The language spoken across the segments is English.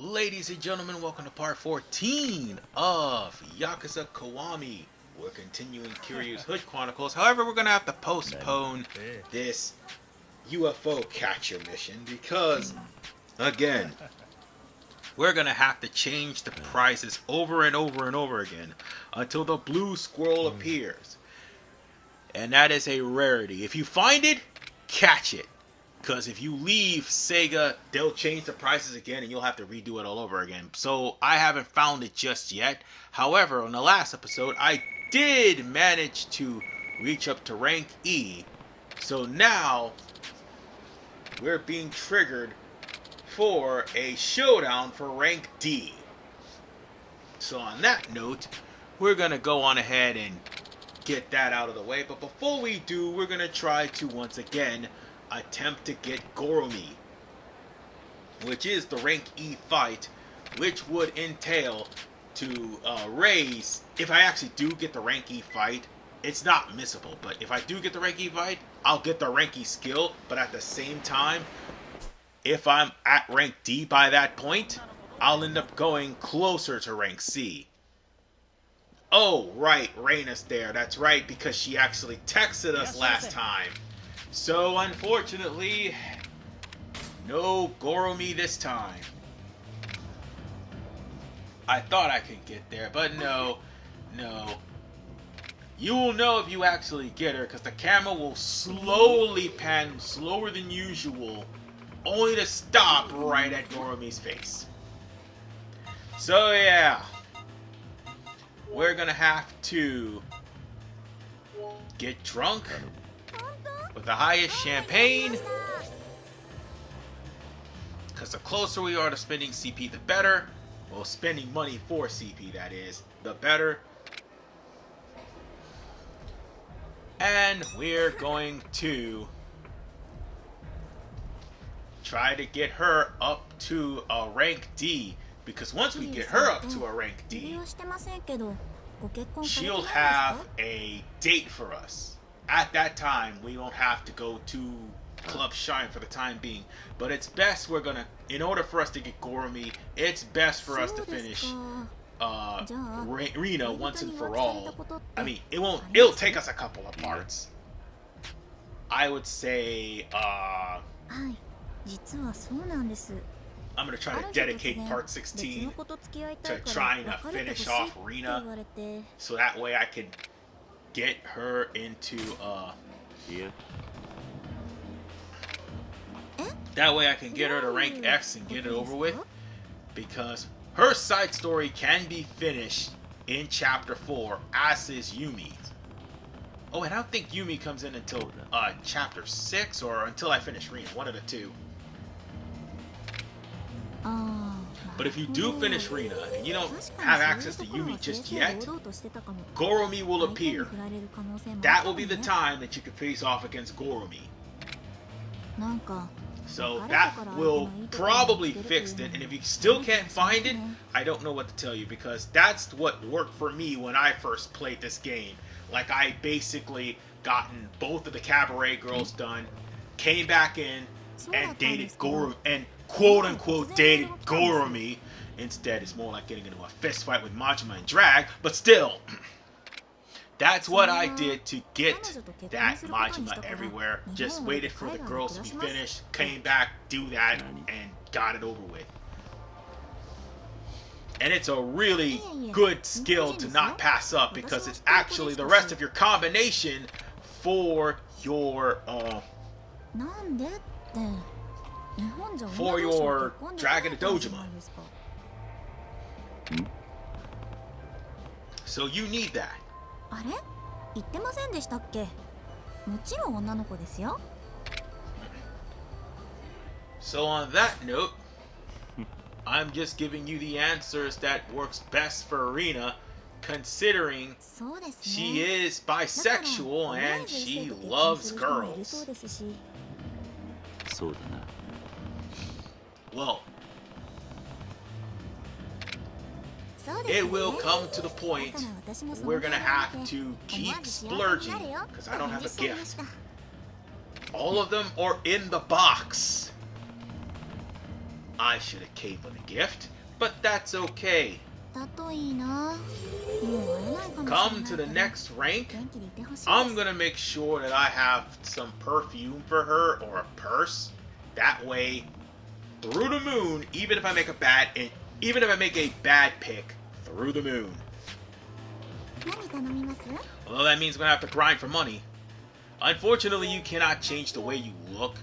Ladies and gentlemen, welcome to part 14 of Yakuza Kiwami. We're continuing Kiryu's Hood Chronicles. However, we're going to have to postpone this UFO catcher mission because, again, we're going to have to change the prices over and over and over again until the blue squirrel appears. And that is a rarity. If you find it, catch it. Because if you leave Sega, they'll change the prices again and you'll have to redo it all over again. So I haven't found it just yet. However, on the last episode, I did manage to reach up to rank E. So now, we're being triggered for a showdown for rank D. So on that note, we're going to go on ahead and get that out of the way. But before we do, we're going to try to once again attempt to get Goromi, which is the rank E fight, which would entail to raise, if I actually do get the rank E fight, it's not missable, but if I do get the rank E fight, I'll get the rank E skill, but at the same time, if I'm at rank D by that point, I'll end up going closer to rank C. Oh, right, Reina's there, that's right, because she actually texted us last time. So, unfortunately, no Goromi this time. I thought I could get there, but no. You will know if you actually get her, because the camera will slowly pan, slower than usual, only to stop right at Goromi's face. So, yeah. We're gonna have to get drunk with the highest champagne, because the closer we are to spending CP, the better. Well, spending money for CP, that is, the better. And we're going to try to get her up to a rank D, because once we get her up to a rank D, she'll have a date for us. At that time, we won't have to go to Club Shine for the time being. But it's best in order for us to get Goromi, it's best for us to finish Rina once and for all. I mean, it'll take us a couple of parts. I would say, I'm going to try to dedicate part 16 to trying to finish off Rina, so that way I can get her into that way I can get her to rank X and get it over with, because her side story can be finished in chapter 4, as is Yumi's. Oh, and I don't think Yumi comes in until chapter 6 or until I finish Rina, one of the two. But if you do finish Rina and you don't have access to Yumi just yet, Goromi will appear. That will be the time that you can face off against Goromi. So that will probably fix it, and if you still can't find it, I don't know what to tell you, because that's what worked for me when I first played this game. Like, I basically gotten both of the cabaret girls done, came back in, and dated Goromi, and quote-unquote dated Goromi. Instead, it's more like getting into a fist fight with Majima and Drag, but still, that's what I did to get that Majima Everywhere. Just waited for the girls to be finished, came back, do that, and got it over with. And it's a really good skill to not pass up, because it's actually the rest of your combination for your Dragon Dojima. So you need that. So on that note, I'm just giving you the answers that works best for Rina, considering she is bisexual and she loves girls. Well, it will come to the point we're gonna have to keep splurging, because I don't have a gift. All of them are in the box. I should have came with a gift, but that's okay. Come to the next rank, I'm gonna make sure that I have some perfume for her or a purse. That way, through the moon, even if I make a bad pick, through the moon. Although that means I'm gonna have to grind for money. Unfortunately, you cannot change the way you look.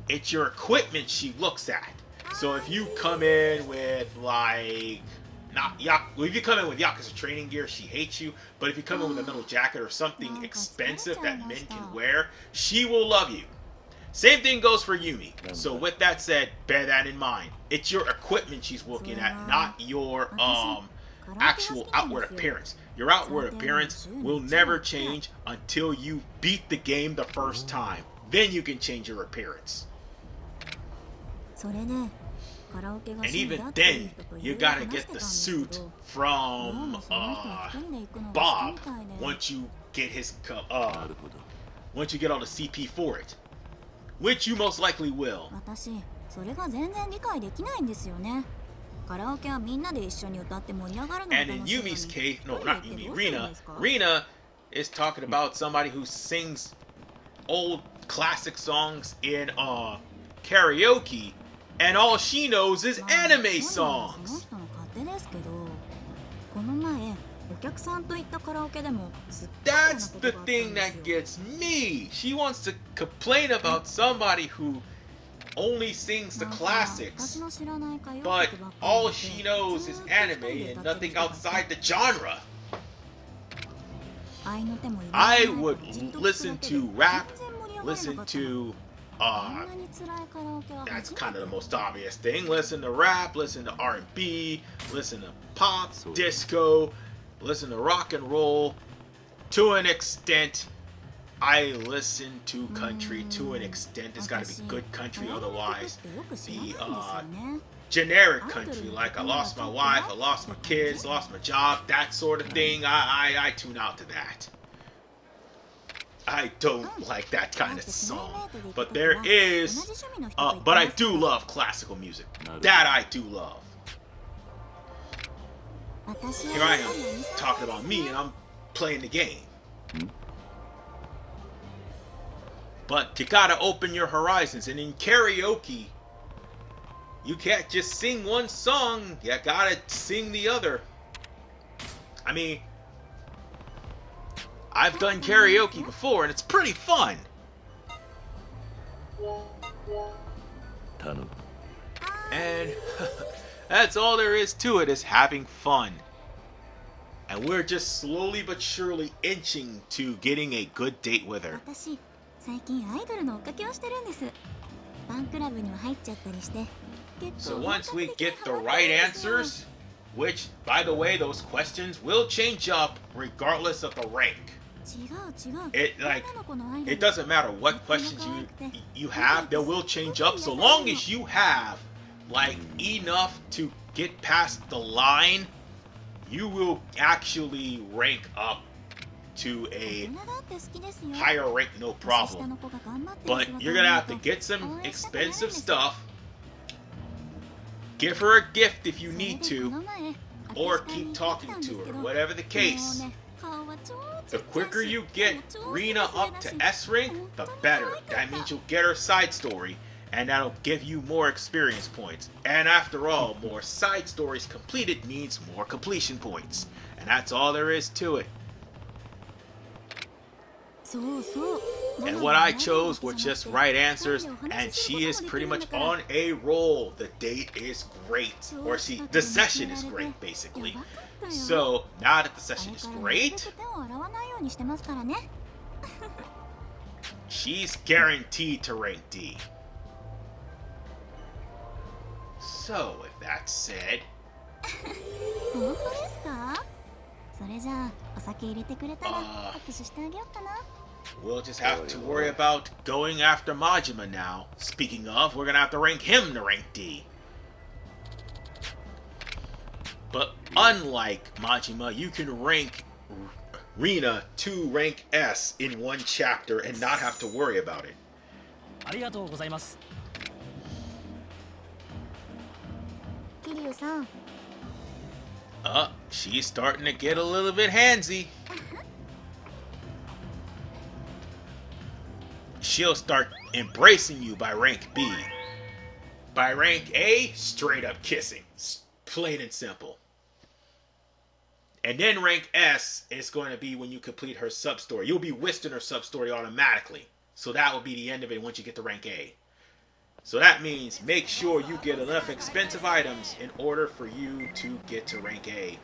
It's your equipment she looks at. So if you come in with if you come in with Yakuza training gear, she hates you. But if you come in with a metal jacket or something expensive that men can wear, she will love you. Same thing goes for Yumi. So with that said, bear that in mind. It's your equipment she's looking at, not your actual outward appearance. Your outward appearance will never change until you beat the game the first time. Then you can change your appearance. And even then, you gotta get the suit from Bob once you get once you get all the CP for it, which you most likely will. And in Yumi's case, no, not Yumi, Rina is talking about somebody who sings old classic songs in karaoke, and all she knows is anime songs. That's the thing that gets me. She wants to complain about somebody who only sings the classics, but all she knows is anime and nothing outside the genre. I would listen to rap, listen to that's kind of the most obvious thing. Listen to rap, listen to R&B, listen to pop, disco, listen to rock and roll. To an extent, I listen to country to an extent. It's got to be good country, otherwise the generic country, like I lost my wife, I lost my kids, lost my job, that sort of thing, I tune out to that. I don't like that kind of song. But there is, but I do love classical music. That I do love. Here I am, talking about me, and I'm playing the game. But you gotta open your horizons, and in karaoke, you can't just sing one song, you gotta sing the other. I mean, I've done karaoke before, and it's pretty fun. And that's all there is to it, is having fun. And we're just slowly but surely inching to getting a good date with her. So once we get the right answers, which, by the way, those questions will change up regardless of the rank. It doesn't matter what questions you have, they will change up so long as you have enough to get past the line. You will actually rank up to a higher rank, no problem. But you're gonna have to get some expensive stuff, give her a gift if you need to, or keep talking to her, whatever the case. The quicker you get Rina up to S rank, the better. That means you'll get her side story, and that'll give you more experience points. And after all, more side stories completed means more completion points. And that's all there is to it. And what I chose were just right answers, and she is pretty much on a roll. The date is great, or the session is great, basically. So, now that the session is great, she's guaranteed to rank D. So, with that said, we'll just have to worry about going after Majima now. Speaking of, we're gonna have to rank him to rank D. But unlike Majima, you can rank Rina to rank S in one chapter and not have to worry about it. She's starting to get a little bit handsy. She'll start embracing you by rank B. By rank A, straight up kissing. Plain and simple. And then rank S is going to be when you complete her sub-story. You'll be whisked in her sub-story automatically. So that will be the end of it once you get to rank A. So that means make sure you get enough expensive items in order for you to get to rank A.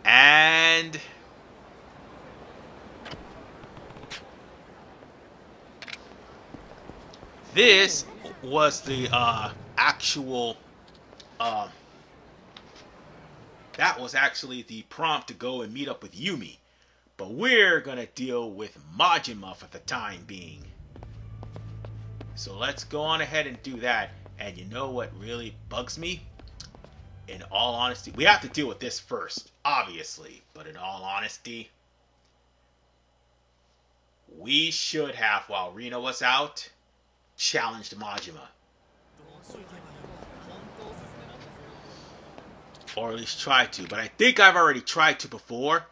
And this was the actual that was actually the prompt to go and meet up with Yumi. But we're gonna deal with Majima for the time being. So let's go on ahead and do that. And you know what really bugs me? In all honesty, we have to deal with this first, obviously. But in all honesty, we should have, while Rina was out, challenged Majima. Or at least tried to. But I think I've already tried to before.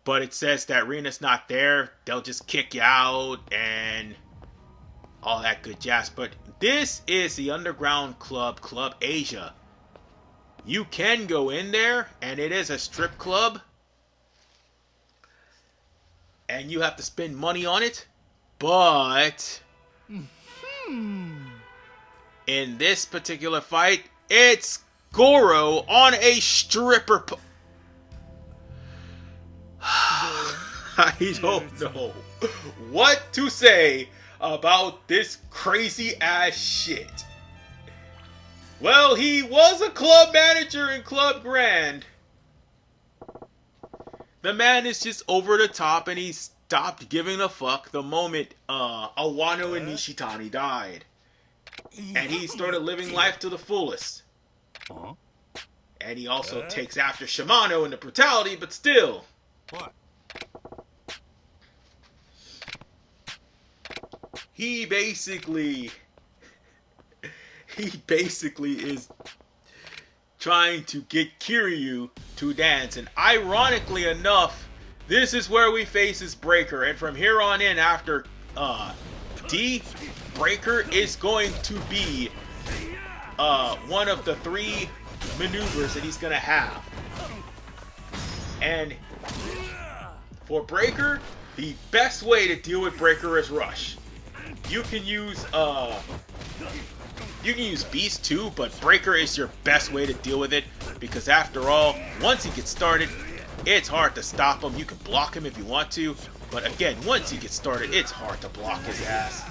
But it says that Rina's not there. They'll just kick you out and all that good jazz. But this is the underground club, Club Asia. You can go in there, and it is a strip club. And you have to spend money on it. But in this particular fight, it's Goro on a stripper I don't know what to say about this crazy ass shit. Well, he was a club manager in Club Grand. The man is just over the top, and he stopped giving a fuck the moment Awano and Nishitani died. And he started living life to the fullest. And he also takes after Shimano in the brutality, but still. He basically is trying to get Kiryu to dance. And ironically enough, this is where we face his Breaker. And from here on in, after D, Breaker is going to be one of the 3 maneuvers that he's going to have. And for Breaker, the best way to deal with Breaker is Rush. You can use Beast too, but Breaker is your best way to deal with it, because after all, once he gets started, it's hard to stop him. You can block him if you want to, but again, once he gets started, it's hard to block his ass.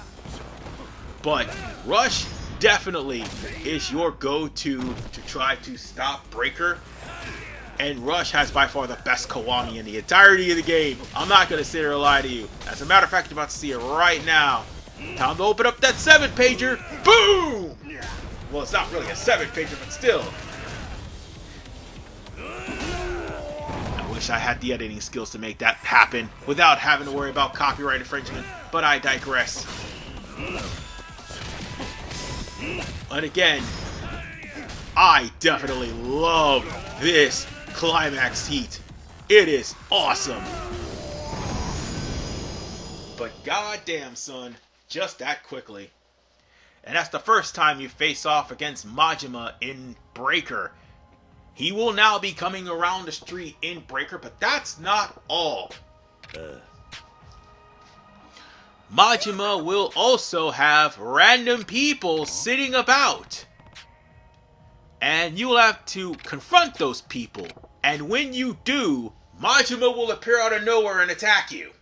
But Rush definitely is your go-to to try to stop Breaker. And Rush has by far the best Kiwami in the entirety of the game. I'm not going to sit here and lie to you. As a matter of fact, you're about to see it right now. Time to open up that 7-pager. Boom! Well, it's not really a 7-pager, but still. I wish I had the editing skills to make that happen without having to worry about copyright infringement, but I digress. And again, I definitely love this climax heat. It is awesome. But goddamn, son, just that quickly. And that's the first time you face off against Majima in Breaker. He will now be coming around the street in Breaker, but that's not all. Majima will also have random people sitting about. And you'll have to confront those people. And when you do, Majima will appear out of nowhere and attack you.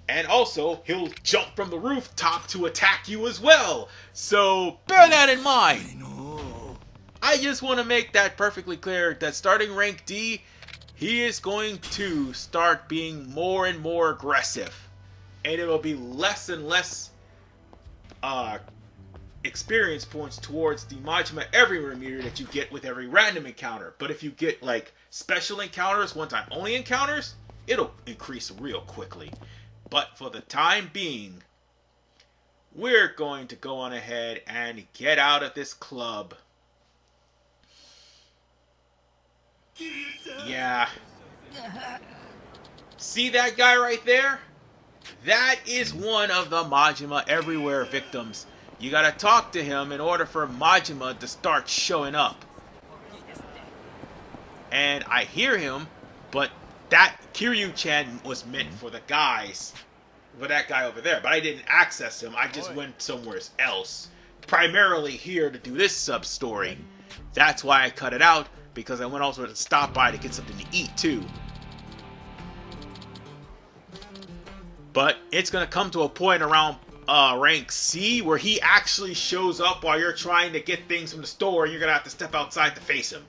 And also, he'll jump from the rooftop to attack you as well. So, bear that in mind. I just want to make that perfectly clear that starting rank D, he is going to start being more and more aggressive. And it'll be less and less experience points towards the Majima Everywhere meter that you get with every random encounter. But if you get like special encounters, one-time only encounters, it'll increase real quickly. But for the time being, we're going to go on ahead and get out of this club. Yeah. See that guy right there? That is one of the Majima Everywhere victims. You gotta talk to him in order for Majima to start showing up. And I hear him, but that Kiryu-chan was meant for the guys. For that guy over there. But I didn't access him. I just went somewhere else. Primarily here to do this sub-story. That's why I cut it out. Because I went also to stop by to get something to eat too. But it's going to come to a point around rank C where he actually shows up while you're trying to get things from the store. And you're going to have to step outside to face him.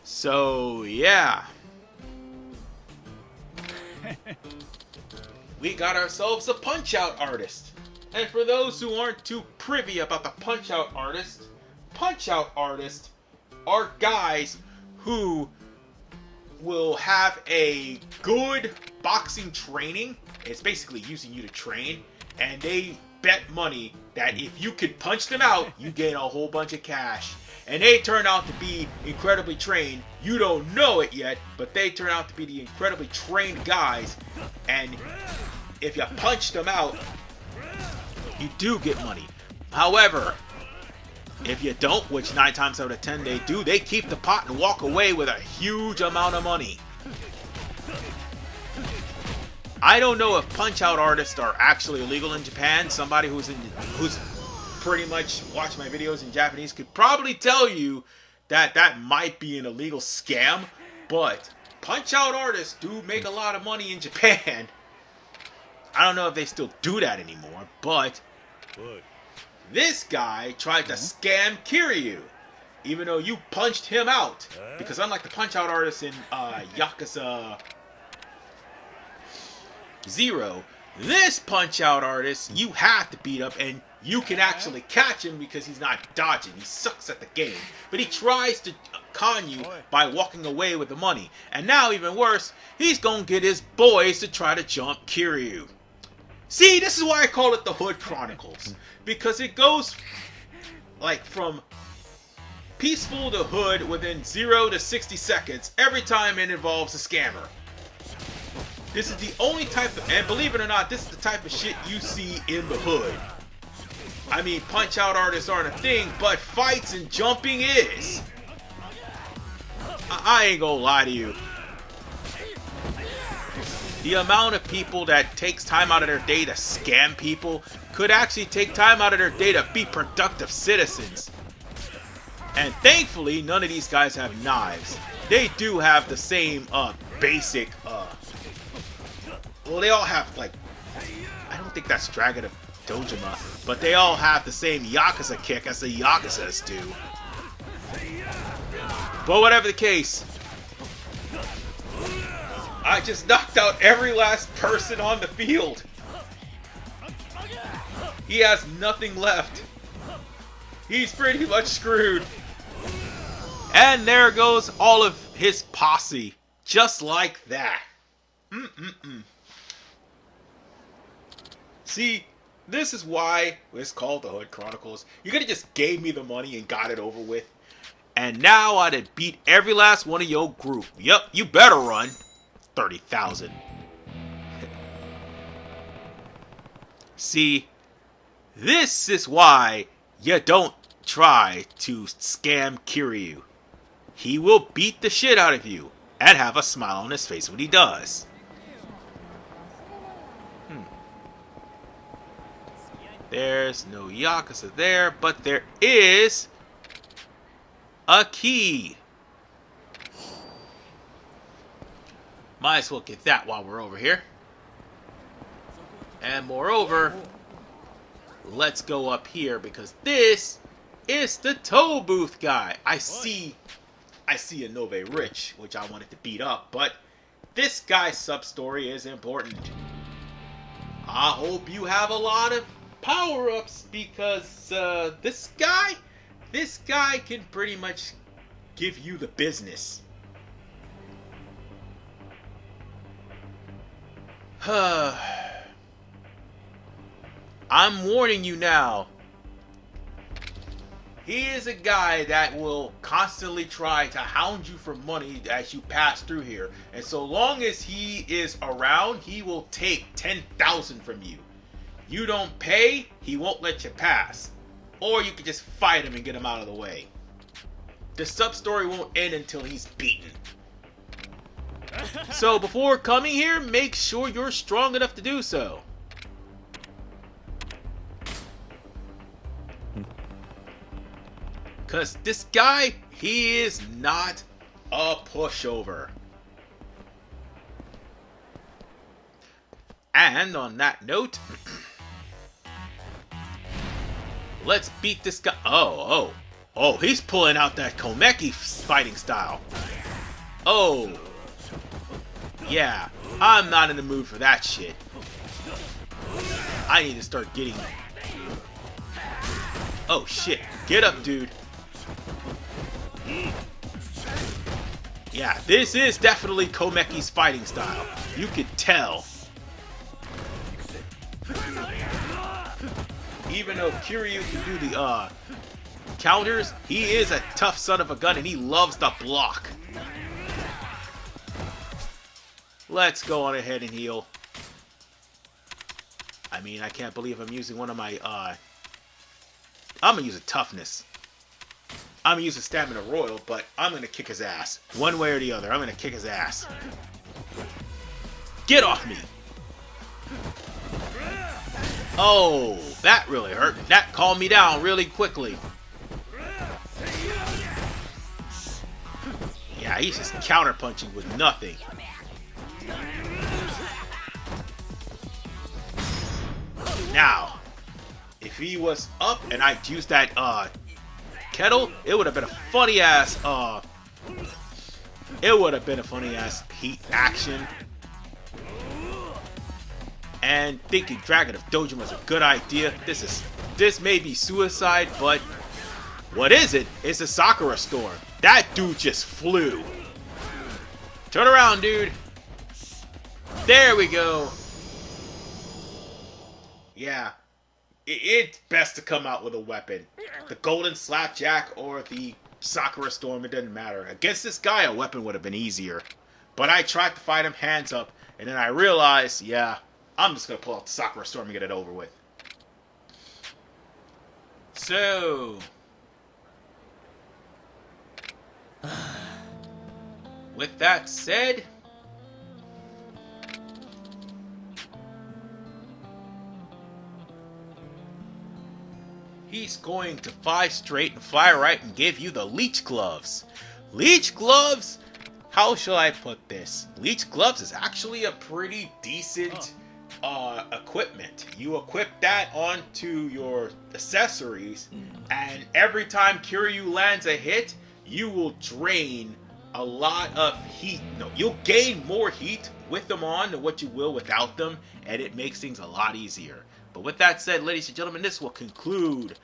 So, yeah. We got ourselves a Punch-Out artist. And for those who aren't too privy about the Punch-Out artist are guys who will have a good boxing training. It's basically using you to train. And they bet money that if you could punch them out, you gain a whole bunch of cash. And they turn out to be incredibly trained. You don't know it yet, but they turn out to be the incredibly trained guys. And if you punch them out, you do get money. However, if you don't, which 9 times out of 10 they do, they keep the pot and walk away with a huge amount of money. I don't know if Punch-Out artists are actually illegal in Japan. Somebody who's pretty much watched my videos in Japanese could probably tell you that that might be an illegal scam. But Punch-Out artists do make a lot of money in Japan. I don't know if they still do that anymore, but this guy tried to scam Kiryu, even though you punched him out. Because unlike the Punch-Out artists in Yakuza 0, this Punch-Out artist you have to beat up, and you can actually catch him because he's not dodging. He sucks at the game. But he tries to con you by walking away with the money. And now, even worse, he's gonna get his boys to try to jump Kiryu. See, this is why I call it the Hood Chronicles. Because it goes like from peaceful to hood within 0 to 60 seconds every time it involves a scammer. This is the only type of, and believe it or not, this is the type of shit you see in the hood. I mean, Punch-Out artists aren't a thing, but fights and jumping is. I ain't gonna lie to you. The amount of people that takes time out of their day to scam people could actually take time out of their day to be productive citizens. And thankfully, none of these guys have knives. They do have the same basic, well, they all have, like, I don't think that's Dragon of Dojima, but they all have the same Yakuza kick as the Yakuzas do. But whatever the case, I just knocked out every last person on the field. He has nothing left. He's pretty much screwed. And there goes all of his posse. Just like that. See, this is why it's called the Hood Chronicles. You could have just gave me the money and got it over with. And now I'd have beat every last one of your group. Yep, you better run. 30,000. See, this is why you don't try to scam Kiryu. He will beat the shit out of you and have a smile on his face when he does. There's no Yakuza there, but there is a key. Might as well get that while we're over here. And moreover, let's go up here because this is the toll booth guy. I see a Nove Rich, which I wanted to beat up, but this guy's sub-story is important. I hope you have a lot of power-ups because this guy can pretty much give you the business. I'm warning you now. He is a guy that will constantly try to hound you for money as you pass through here. And so long as he is around, he will take 10,000 from you. You don't pay, he won't let you pass. Or you can just fight him and get him out of the way. The sub-story won't end until he's beaten. So before coming here, make sure you're strong enough to do so. Because this guy, he is not a pushover. And on that note, let's beat this guy. Oh, he's pulling out that Komeki fighting style. Oh, yeah, I'm not in the mood for that shit. I need to start getting... Oh shit, get up, dude. Yeah, this is definitely Komeki's fighting style. You could tell. Even though Kiryu can do the counters, he is a tough son of a gun and he loves to block. Let's go on ahead and heal. I mean, I can't believe I'm using one of my I'm gonna use a toughness. I'm gonna use a stamina royal, but I'm gonna kick his ass. One way or the other, I'm gonna kick his ass. Get off me! Oh, that really hurt. That calmed me down really quickly. Yeah, he's just counter-punching with nothing. Now, if he was up and I'd used that kettle, it would have been a funny ass heat action. And thinking Dragon of Dojin was a good idea. This may be suicide, but what is it? It's a Sakura Storm. That dude just flew. Turn around, dude. There we go. Yeah. It's best to come out with a weapon. The Golden Slapjack or the Sakura Storm, it doesn't matter. Against this guy, a weapon would have been easier. But I tried to fight him hands up, and then I realized, yeah, I'm just going to pull out the Sakura Storm and get it over with. So, with that said, he's going to fly straight and fly right and give you the Leech Gloves. Leech Gloves? How shall I put this? Leech Gloves is actually a pretty decent equipment. You equip that onto your accessories, and every time Kiryu lands a hit, you will drain a lot of heat. No, you'll gain more heat with them on than what you will without them, and it makes things a lot easier. But with that said, ladies and gentlemen, this will conclude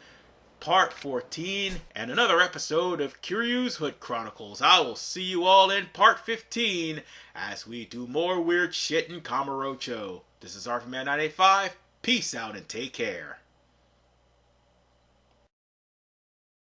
Part 14 and another episode of Kiryu's Hood Chronicles. I will see you all in Part 15 as we do more weird shit in Kamurocho. This is RFman985. Peace out and take care.